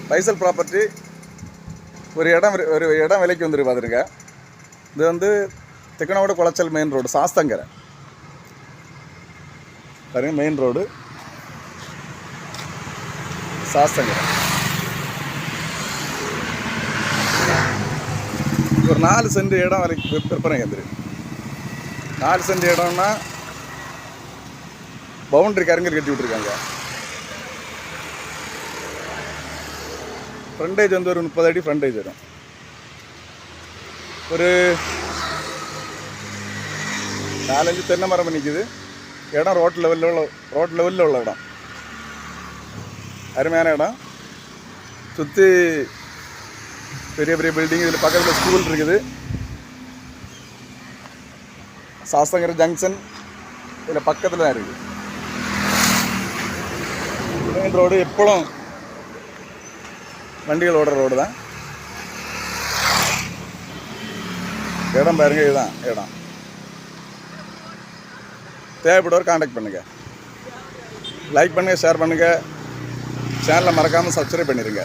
பைசல் property ஒரு இடம் விலைக்கு வந்துருக்கு பார்த்துருங்க. இது வந்து திக்கனோட குளச்சல் மெயின் ரோடு, சாஸ்தங்கரை பாருங்க. Main road Sasthankarai. ஒரு 4 சென்ட் இடம் வரைக்கும் விற்பனைக்கு வந்துருக்கு. 4 சென்ட் இடம்னா பவுண்டரி கருங்கல் கட்டி விட்டுருக்காங்க. ஃப்ரண்டேஜ் வந்து ஒரு 30 அடி ஃப்ரண்டேஜ் வரும். ஒரு 4-5 தென்னை மரம் நிற்கிது. இடம் ரோட் லெவலில் உள்ள இடம், அருமையான இடம். சுற்றி பெரிய பெரிய பில்டிங். இதில் பக்கத்தில் ஸ்கூல் இருக்குது. சாஸ்தங்கரை ஜங்ஷன் இதில் பக்கத்தில் தான் இருக்குது. மெயின் ரோடு எப்பளும் வண்டிகள் ஓடுற ரோடு தான். இடம் பாருங்க, இதுதான் இடம். தேவைப்படுவோர் கான்டாக்ட் பண்ணுங்கள். லைக் பண்ணுங்கள், ஷேர் பண்ணுங்கள். சேனலை மறக்காமல் சப்ஸ்கிரைப் பண்ணிடுங்க.